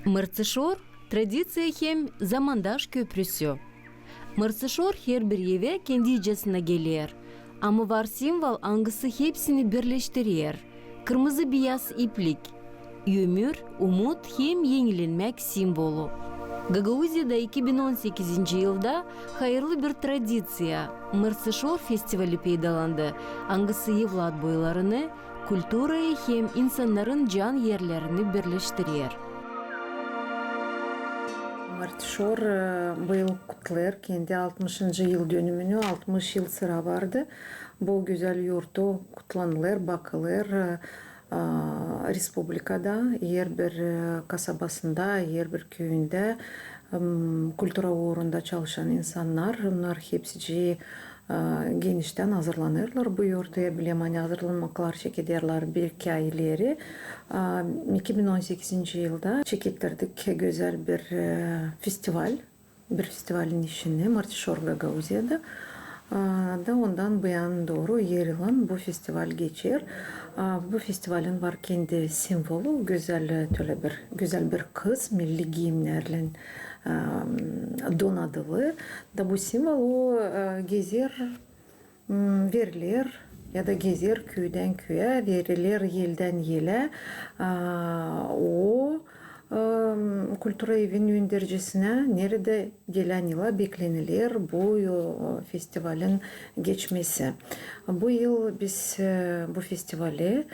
Мырцышор традиция хем замандаш көпрүсө. Мырцышор хер bir еве кендижесine келер. Амы var символ аңгысы hepsini birleştirir. Kırmızı beyaz iplik. Ömür, umut hem yenilenmek simvolu. Гагаузияда 2018 yılda hayırlı bir tradisiya Мырцышор festivali peydalandı. Аңгысы evlat boylarını, kulturayı hem insanların can yerlerini birleştirir. Мырцышор быйыл кутлар кенде 60 yıl dönümünü 60 yıl sıra vardı. Bu güzel yurdu kutlanılır, bakılır. Республикада, her bir kasabasında, her bir köyünde kultura uğrunda çalışan insanlar, onlar hepsi genişten hazırlanırlar. Bu yurduya bilem hani hazırlanmaklar çekederler bir iki ay ileri. 2018 yılda çekittirdik güzel bir festival. Bir festivalin içinde Mırçışor Gagauziyada. Da ondan bu yana doğru yer alan bu festival geçer. Bu festivalin var kendi simvolu güzel bir kız milli giyimlerle donadılı. Da bu simbol o gezer verilir ya da gezer köyden köye verilir yelden yele o Kültüra evinin öndericisine nerede gelen yıla beklenilir bu festivalin geçmesi. Bu yıl biz bu festivali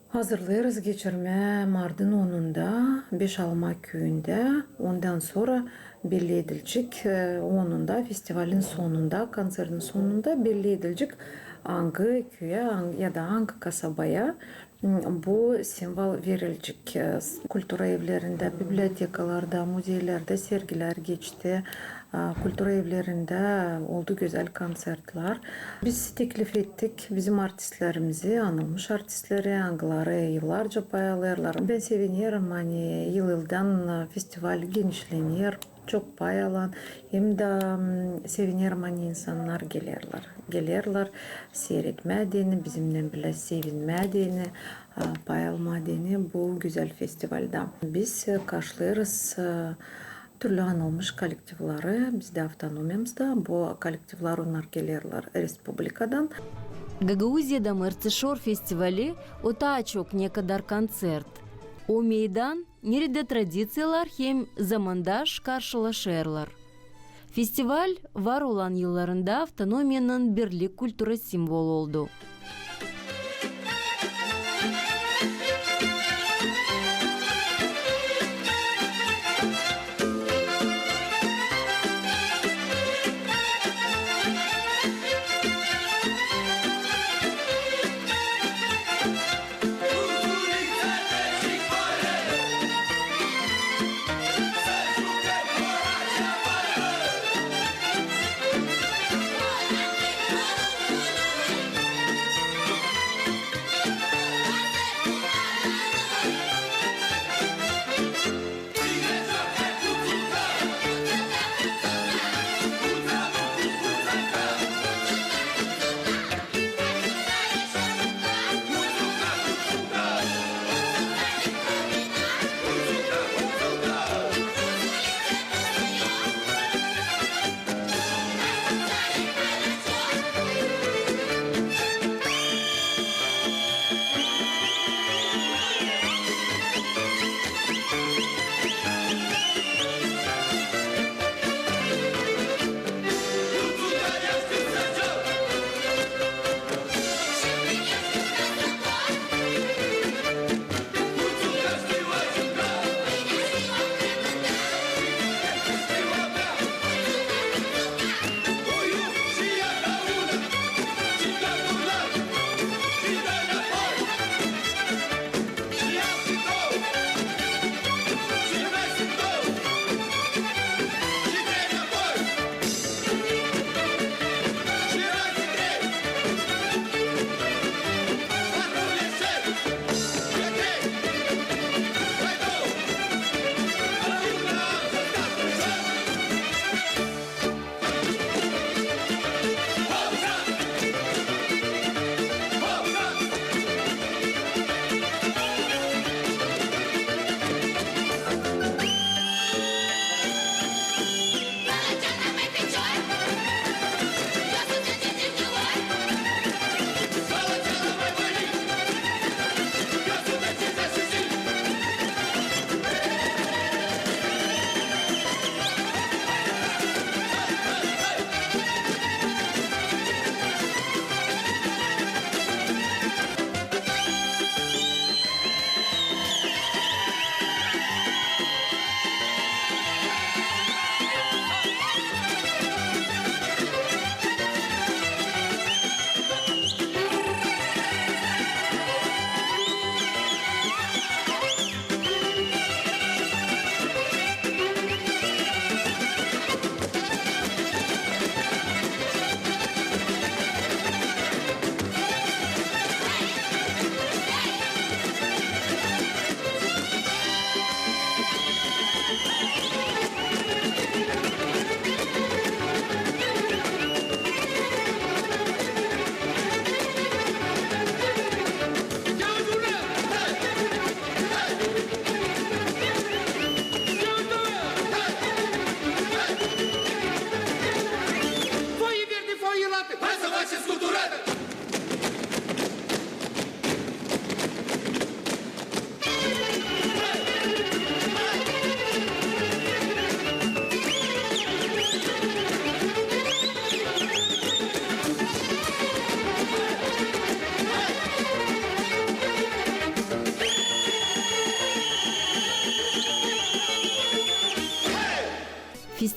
hazırlarız geçirme Mardin 10'unda Beşalma köyünde. Ondan sonra belli edilecek 10'unda festivalin sonunda, konserin sonunda belli edilecek hangi köye ya da hangi kasabaya bu simbol verilecek. Kültüra evlerinde, bibliotekalarda, müzelerde sergiler geçti. Kültüra evlerinde oldu güzel konsertler. Biz teklif ettik bizim artistlerimizi, anılmış artistleri, anıları yıllarca paylaşırlar. Ben sevinirim hani yıldan festival genişlenir. Çok payalan hem de sevinirim hani insanlar gelirler seyretmediğini, bizimle bile sevinmediğini, payalmadığını bu güzel festivalde. Biz karşılarız türlü anılmış kolektivleri, bizde avtonomiyamızda bu kolektivler onlar gelirler Respublikadan. Гагаузияда Мырцышор festivali ota çok ne kadar konser. O meydan nerede tradisiyalar hem zamandaş karşılaşırlar. Festival var olan yıllarında avtonomiyanın birlik kültürü simvolu oldu.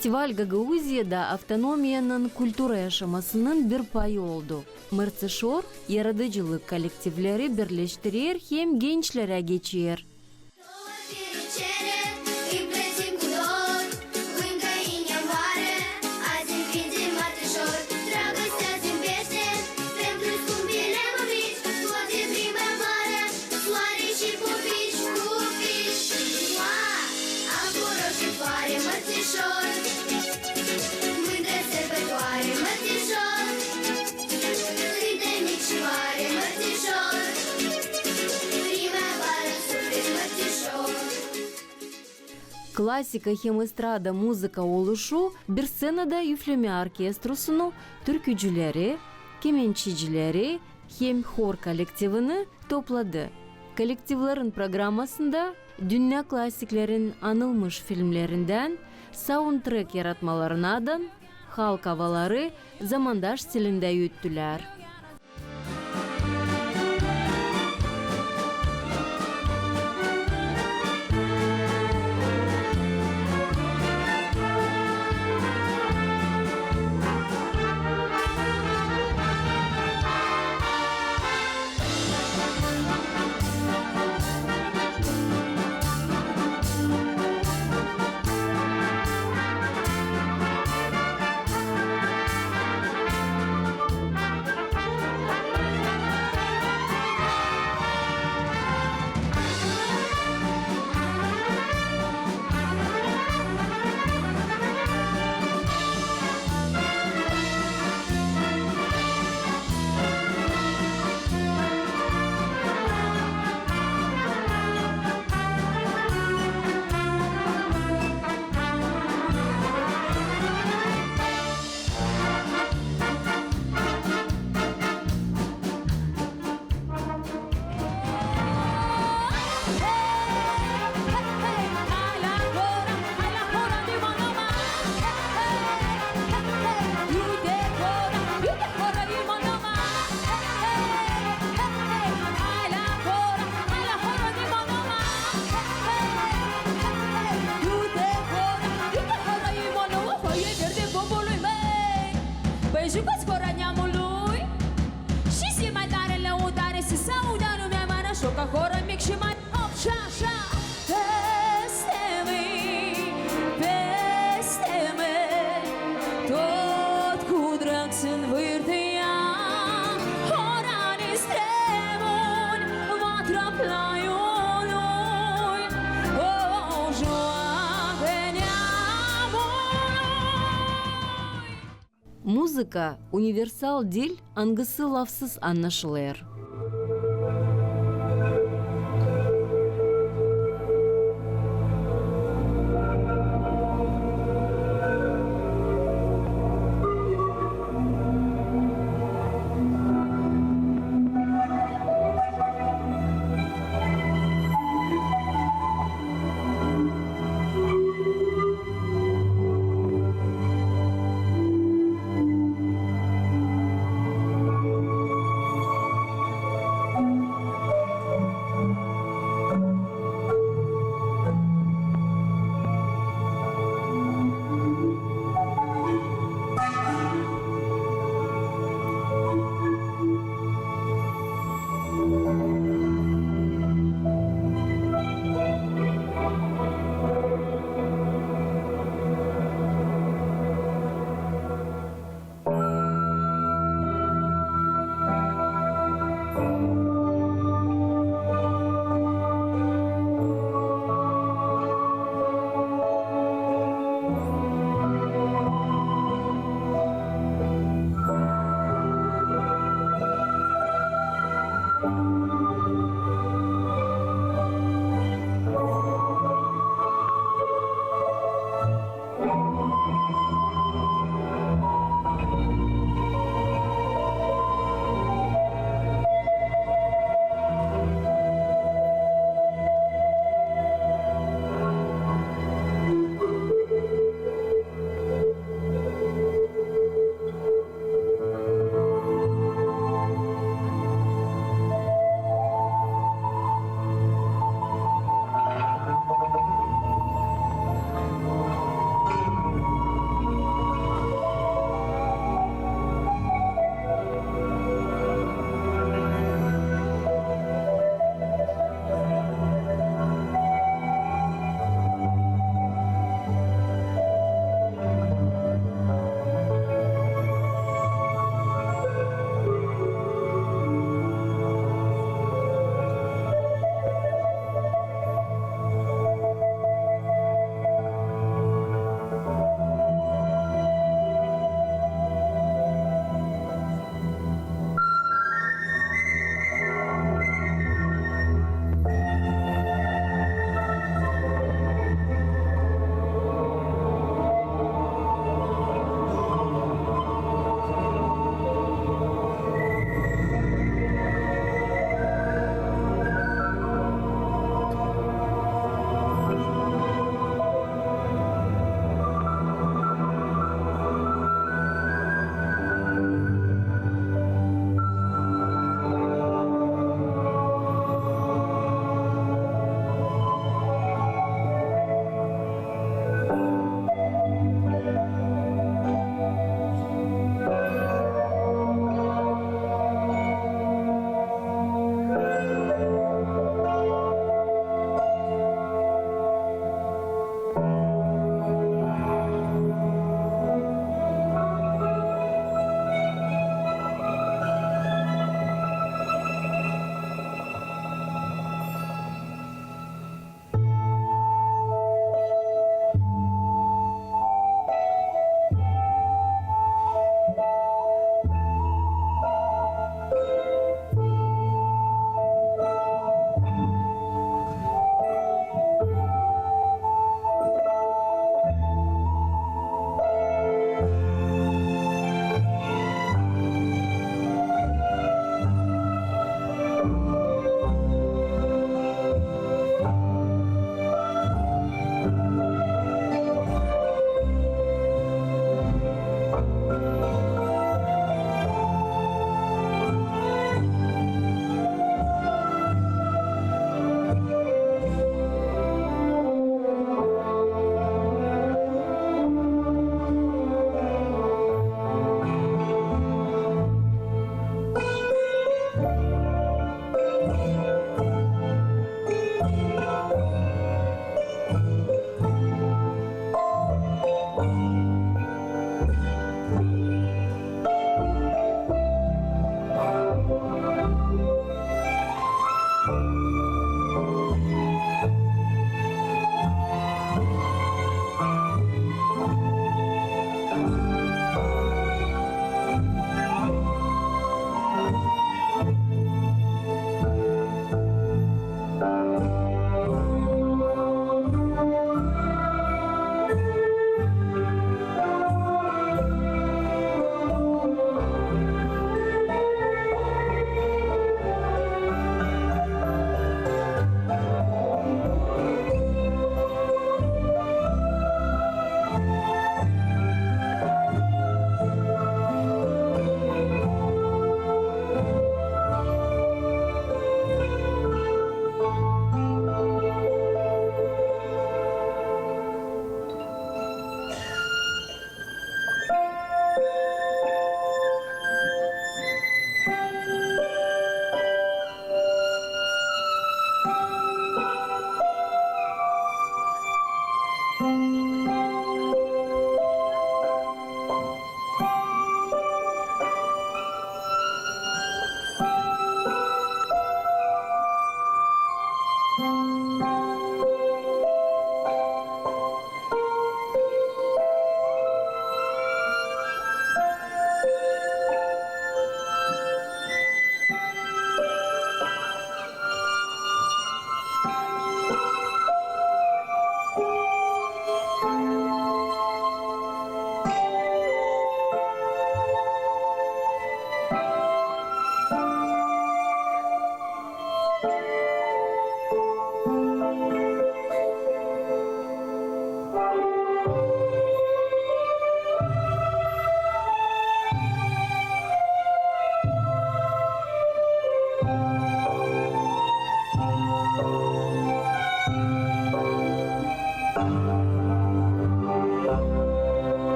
Фестиваль Гагаузияда автономиянын культура жашамасынын бир пайы болду. МРЦШОР ярадыжылык коллективлери бирлештирер хем генчлер кечер. Классика хем эстрада музыка олушу бир сценада үфлеме оркеструсуну, түркүчүлери, кеменчичилери хем хор коллективini топлады. Коллективларын программасында дүйнө классиклерин анылмыш фильмлеринен саундтрек яратмаларынадан халк авалары замандаш стилинде өттүлөр. Музыка – универсал дил, аңгысы лавсыз аннашылыр.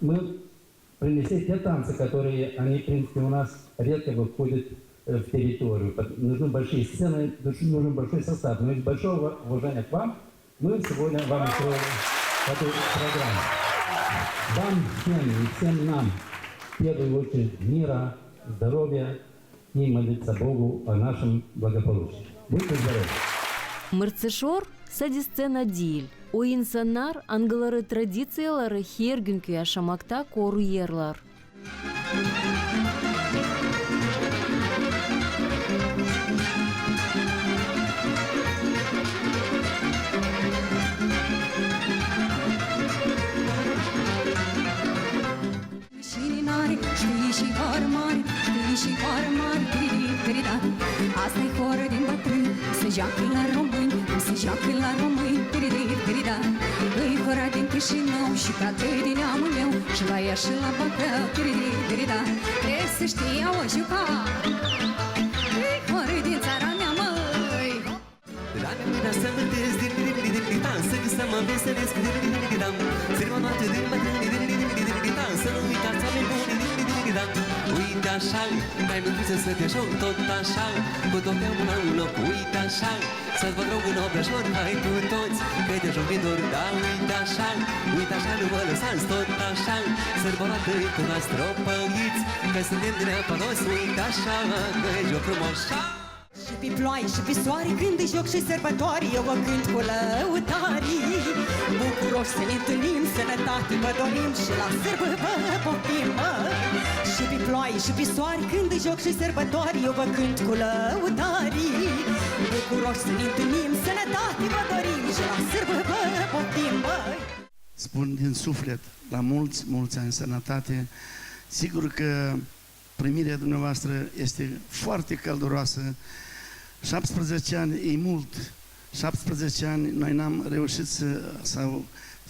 мы принесли те танцы, которые, они, в принципе, у нас редко выходят в территорию. Нужны большие сцены, нужен большой состав. Но из большого уважения к вам, мы сегодня вам устроили эту программу. Вам всем и всем нам, в первую очередь, мира, здоровья и молиться Богу о нашем благополучии. Будьте здоровы! Мырцышор сади сцена диль. O insanlar аңгылары традициялары хер күнкү ашамакта кору ерлар. Asta-i horă din bătrâni, se joacă la români, se joacă la români, tirida. Îi hora din Chișinău și cadre din neamul meu, și la ea și la Bacău, tirida. Trebuie să știe o juca, îi horă din țara mea, măi. Da să mă tezi din dansă, că să mă veselesc din Sărima noastră din bătrâni, să nu uitați oameni buni. Uite așa, mai mândruță să te joc tot așa, cu totdeauna un loc, uite așa, să-ți văd rog în obrăjor, hai cu toți, că te joc din dor, da, uite așa, nu vă lăsați tot așa, sărbătoare cu noastră păghiți, că suntem din apa toți, uite așa, că-i joc frumos. Și pe ploaie și pe soare, când îi joc și sărbătoare, eu vă cânt cu lăutarii. Bucuroși să ne întâlnim, sănătate vă dorim și la sărbă vă popim, mă. Și pe ploaie și pe soare, când îi joc și sărbătoare, eu vă cânt cu lăutarii. Bucuroși să ne întâlnim, sănătate vă dorim și la sărbă vă popim, mă. Spun din suflet, la mulți, mulți ani sănătate. Sigur că primirea dumneavoastră este foarte călduroasă. 17 ani e mult. 17 ani noi n-am reușit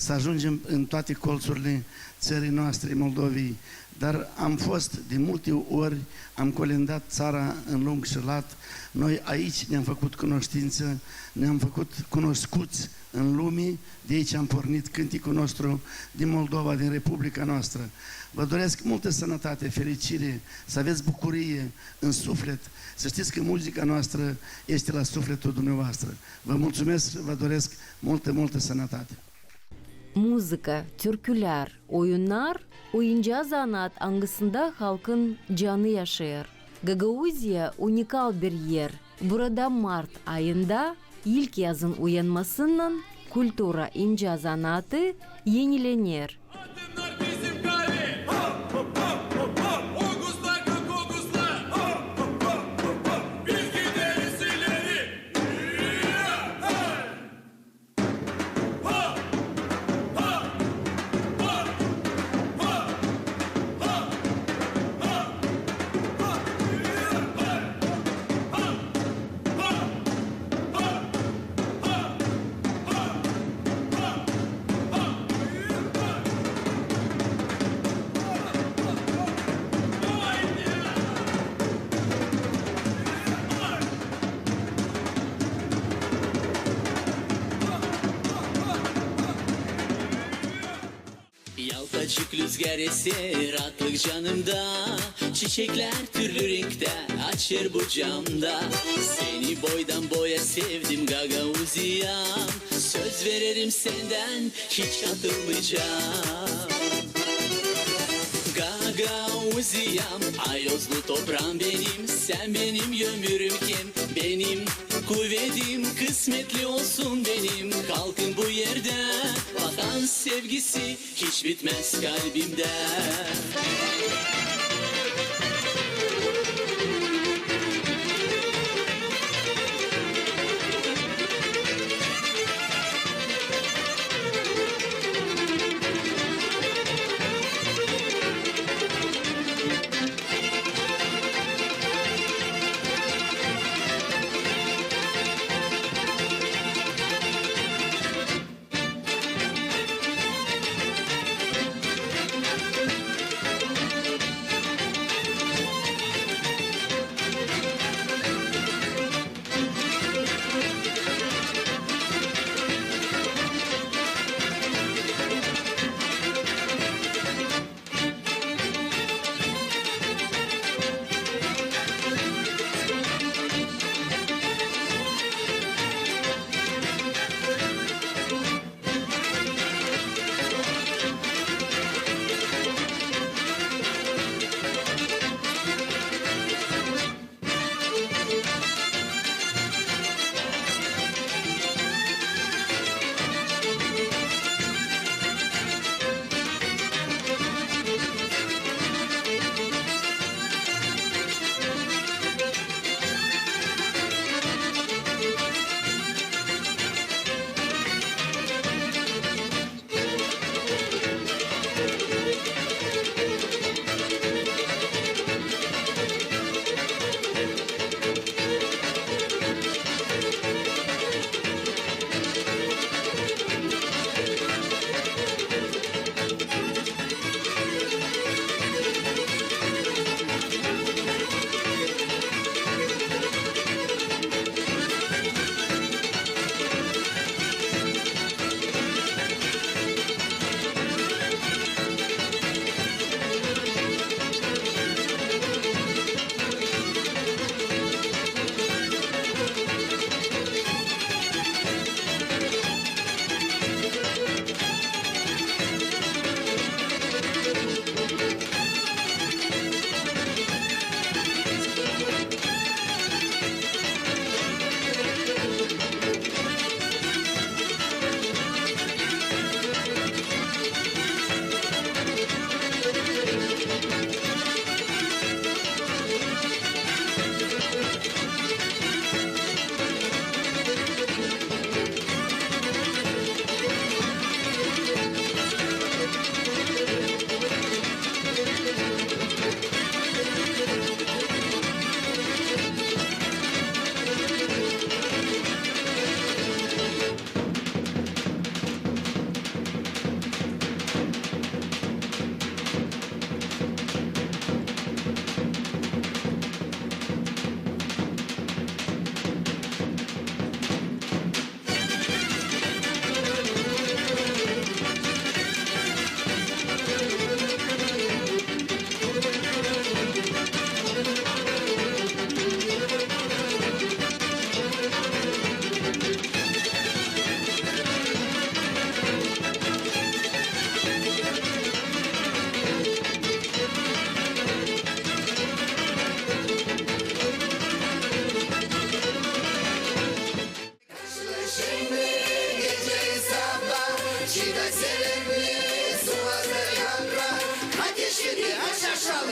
să ajungem în toate colțurile țării noastre, Moldovei. Dar am fost de multe ori, am colindat țara în lung și lat. Noi aici ne-am făcut cunoștință, ne-am făcut cunoscuți în lume. De aici am pornit cânticul nostru din Moldova, din Republica noastră. Vă doresc multă sănătate, fericire, să aveți bucurie în suflet. Să știți că muzica noastră este la sufletul dumneavoastră. Vă mulțumesc, vă doresc multă, multă sănătate. Muzika, türküler, oyunlar, oyuncağı zanaat аңгысында halkın canı yaşayır. Gagauzya unikal bir yer. Burada Mart ayında ilk yazın uyanmasından kultura inca zanaatı yenilenir. Yalpacık rüzgar eser atlık canımda, çiçekler türlü renkte açır bu camda. Seni boydan boya sevdim Gagauziyam, söz veririm senden hiç atılmayacağım. Gagauziyam, ayozlu toprağım benim, sen benim ömrümken, benim kuvvetim, kısmetli olsun benim. Kalkın bu yerde, vatan sevgisi hiç bitmez kalbimde.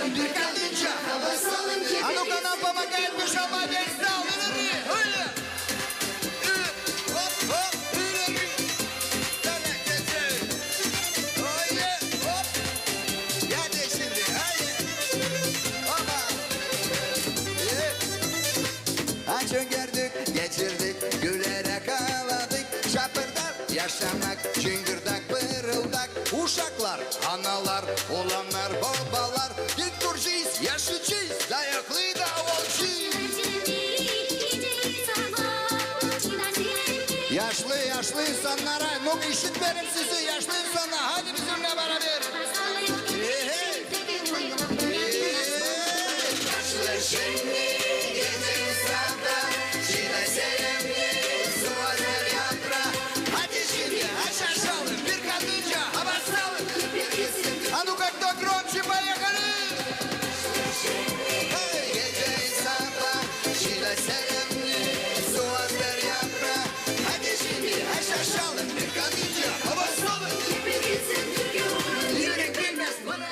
salın bir kadınca hava salın ki. А ну-ка нам помогает Миша Мадельстал. Öyle. Hop hop. Öyle. Sana getir. Öyle. Hop. Hadi şimdi. Haydi. Hoppa. Açın gördük, geçirdik, gülerek ağladık. Şapırdak, yaşamak, çıngırdak, pırıldak. Uşaklar, analar, olanlar, babalar. Dik duracağız, yaşayacağız, dayaklı davulcuyuz. Yaşlı insanlara, işitmerim sizi yaşlı insanlar. Hadi bizimle beraber. Yaşlı şimdi gece sanda, çile selemli, suazer yantra. Hadi şimdi aşağı bir kadınca hava salın. А ну как кто громче, поехали! Gece sanda, çile selemli, suazer yantra. Hadi şimdi aşağı bir kadınca hava salın. Yürek bilmez bana.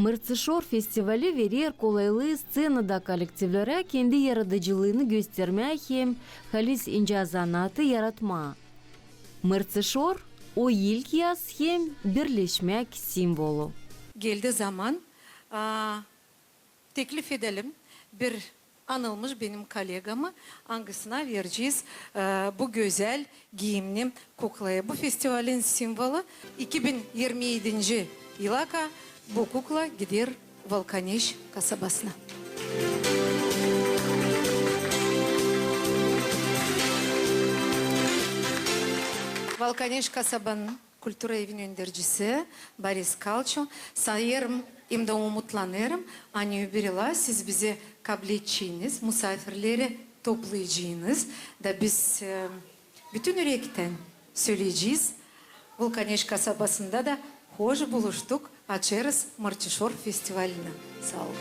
Мырцышор фестивалі верер колайлы сценада коллективлері кенді ярадыжылыны gösterme hem халис инжазанаты yaratma. Мырцышор o ilk yaz hem birleşmek simvolu. Geldi zaman teklif edelim bir anılmış benim kolegamı hangisine vereceğiz bu güzel giyimli kuklaya. Bu festivalin simvolu 2027 yılaka bu kukla gider Volkaneş kasabasına. Volkaneş kasabanın kültüra evinin öndürücüsü Boris Kalço. Sayarım imda umutlanırım. Anne Überila siz bize kabul edeceğiniz, misafirleri toplayacağınız da biz bütün yürekten söyleyeceğiz. Volkaneş kasabasında da hoş buluştuk. Açarız Martişor Festivali'ne. Sağ olun.